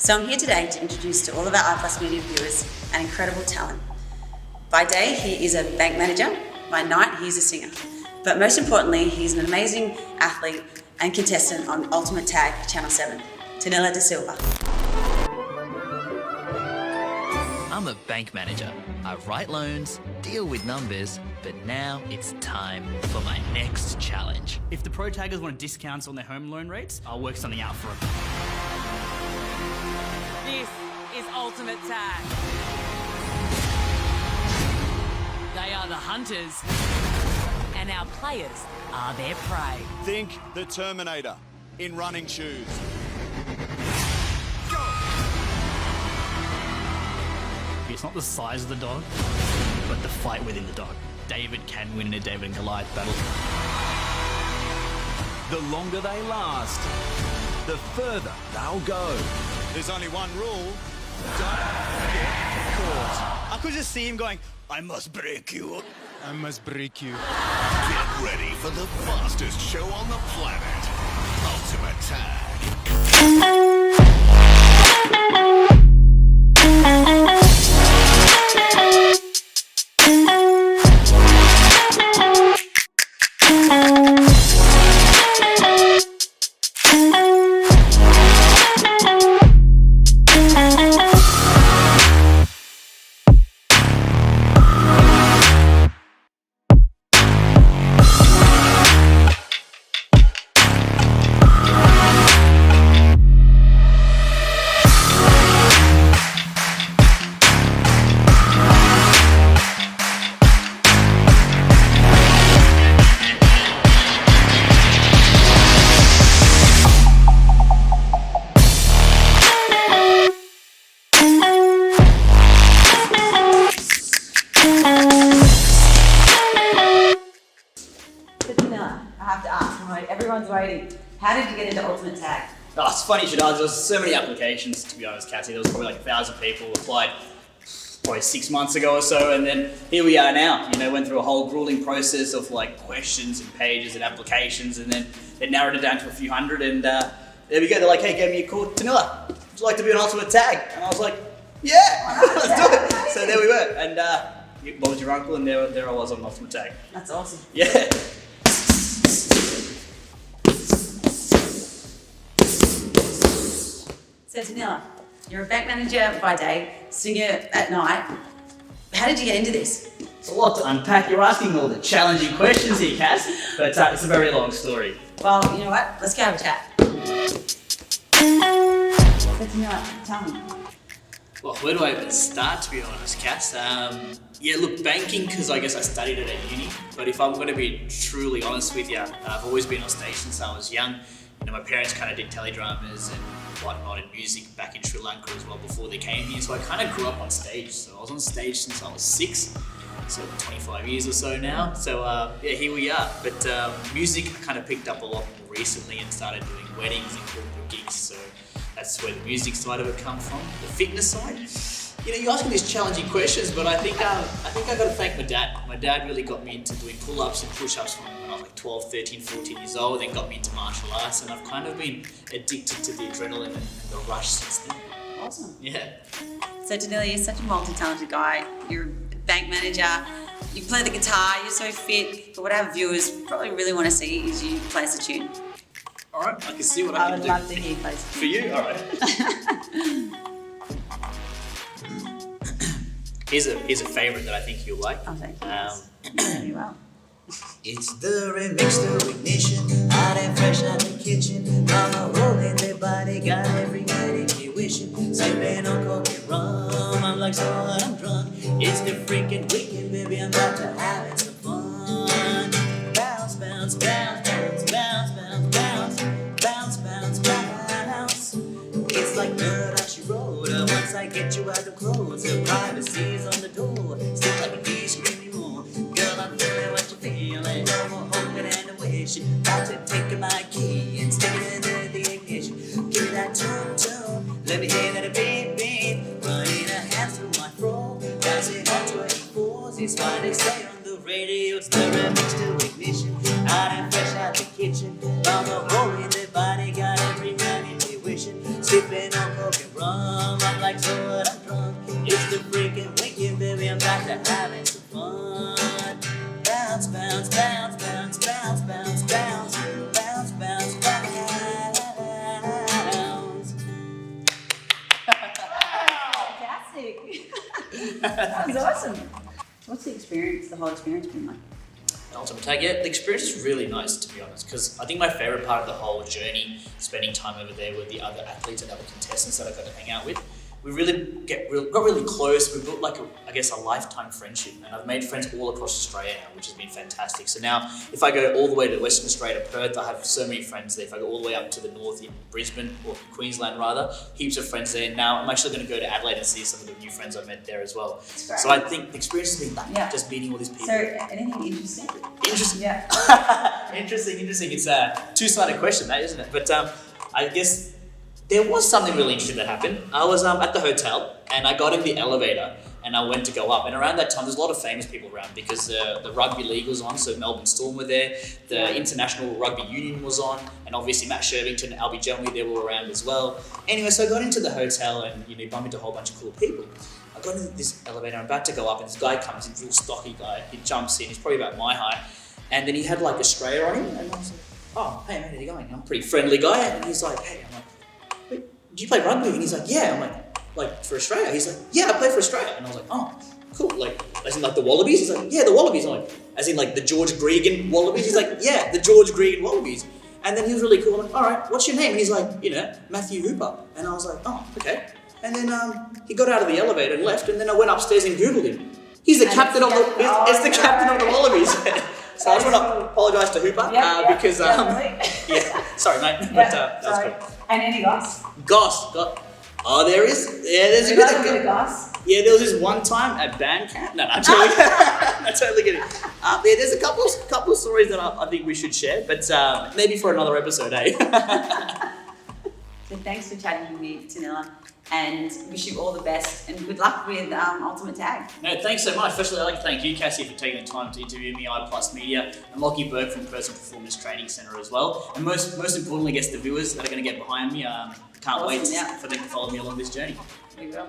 So I'm here today to introduce to all of our iPlus Media viewers an incredible talent. By day, he is a bank manager. By night, he's a singer. But most importantly, he's an amazing athlete and contestant on Ultimate Tag for Channel 7, Tanila de Silva. I'm a bank manager. I write loans, deal with numbers, but now it's time for my next challenge. If the pro taggers want discounts on their home loan rates, I'll work something out for them. This is Ultimate Tag. They are the hunters, and our players are their prey. Think the Terminator in running shoes. It's not the size of the dog, but the fight within the dog. David can win in a David and Goliath battle. The longer they last, the further they'll go. There's only one rule. Don't get caught. I could just see him going, I must break you. I must break you. Get ready for the fastest show on the planet. Ultimate Tag. I have to ask, everyone's waiting. How did you get into Ultimate Tag? Oh, it's funny you should ask. There was so many applications, to be honest, Cassie. There was probably like 1,000 people applied probably 6 months ago or so, and then here we are now. You know, went through a whole grueling process of like questions and pages and applications, and then they narrowed it down to a few hundred, and there we go. They're like, hey, give me a call. Tanila, would you like to be on Ultimate Tag? And I was like, yeah, let's do it. So there we were, and what was your uncle? And there I was on Ultimate Tag. That's awesome. Yeah. So Tanila, you're a bank manager by day, singer at night. How did you get into this? It's a lot to unpack. You're asking all the challenging questions here, Cass, but it's a very long story. Well, you know what? Let's go have a chat. So Tanila, tell me. Well, where do I even start, to be honest, Cass? Yeah, look, banking, because I guess I studied it at uni, but if I'm going to be truly honest with you, I've always been on stage since I was young. You know, my parents kind of did teledramas and whatnot and music back in Sri Lanka as well before they came here, so I kind of grew up on stage. So I was on stage since I was 6, so 25 years or so now. So yeah, here we are. But music I kind of picked up a lot more recently and started doing weddings and corporate gigs, so that's where the music side of it comes from. The fitness side, you know, you're asking these challenging questions, but I think I got to thank my dad. My dad really got me into doing pull-ups and push-ups from when I was like 12, 13, 14 years old, then got me into martial arts, and I've kind of been addicted to the adrenaline and the rush since then. Awesome. Yeah. So Tanila, you're such a multi-talented guy. You're a bank manager. You play the guitar. You're so fit. But what our viewers probably really want to see is you place a tune. All right, I can see what I can do. would love to hear you place a tune. For you? All right. Here's a favourite that I think you'll like. Oh, thank you. Very well. It's the remix to ignition, hot and fresh out the kitchen. Mama rolling their body, got every minute wishing. Sipping on coke and rum, I'm like, so what, I'm drunk. It's the freaking weekend, baby, I'm about to have some fun. Bounce, bounce, bounce, bounce, bounce, bounce, bounce, bounce, bounce, bounce. It's like murder, she wrote. Once I get you out the clothes, the privacy's on the door. Still like a bee screaming more. Girl, I'm feeling what you're feeling. No more hoping and wishing. About to take my key and stick it into the ignition. Give me that tune. Let me hear that beat, beat. Running her hands through my fro. Dancing on 24s. It's why they say on the radio. It's the remix to ignition. Hot and fresh out the kitchen. Mama rolling their body. Got every man in me wishing. Sipping on coke and rum. I'm like, so what, I'm drunk. It's the freaking weekend, baby, I'm back to having some fun. Bounce, bounce, bounce, bounce, bounce, bounce, bounce, bounce, bounce, bounce. Fantastic. That was awesome. What's the experience, the whole experience been like? Ultimate Tag, yeah, the experience is really nice, to be honest, because I think my favourite part of the whole journey, spending time over there with the other athletes and other contestants that I got to hang out with, we really got really close. We built like a lifetime friendship, and I've made friends all across Australia now, which has been fantastic. So now, if I go all the way to Western Australia, Perth, I have so many friends there. If I go all the way up to the north in Brisbane, or Queensland rather, heaps of friends there. Now I'm actually going to go to Adelaide and see some of the new friends I met there as well. So I think the experience has been that, just meeting all these people. So anything interesting? Interesting. Yeah. Interesting. It's a two-sided question, that, isn't it? But I guess there was something really interesting that happened. I was at the hotel and I got in the elevator and I went to go up. And around that time, there's a lot of famous people around because the rugby league was on. So Melbourne Storm were there, the International Rugby Union was on, and obviously Matt Shervington and Albie Gelmy, they were around as well. Anyway, so I got into the hotel and bumped into a whole bunch of cool people. I got into this elevator, I'm about to go up, and this guy comes in, real stocky guy. He jumps in, he's probably about my height, and then he had like Australia on him, and I was like, oh, hey mate, how you going? I'm a pretty friendly guy, and he's like, hey, I'm like, do you play rugby? And he's like, yeah. I'm like for Australia? He's like, yeah, I play for Australia. And I was like, oh, cool. Like, as in like the Wallabies? He's like, yeah, the Wallabies. I'm like, as in like the George Gregan Wallabies? He's like, yeah, the George Gregan Wallabies. And then he was really cool. I'm like, all right, what's your name? And he's like, Matthew Hooper. And I was like, oh, okay. And then he got out of the elevator and left. And then I went upstairs and Googled him. He's the captain of the captain of the Wallabies. So I just want to apologise to Hooper because sorry mate, but that was cool. And any goss? Goss. Oh, there is. Yeah, there's a bit of goss. Yeah, there was this one time at band camp. No, I'm totally, I'm totally kidding. There's a couple of stories that I think we should share, but maybe for another episode, eh? So thanks for chatting with me, Tanila, and wish you all the best and good luck with Ultimate Tag. No, thanks so much. Firstly, I'd like to thank you, Cassie, for taking the time to interview me, iPlus Media, and Lockie Burke from Personal Performance Training Centre as well. And most importantly, I guess the viewers that are going to get behind me. Can't wait for them to follow me along this journey. We will.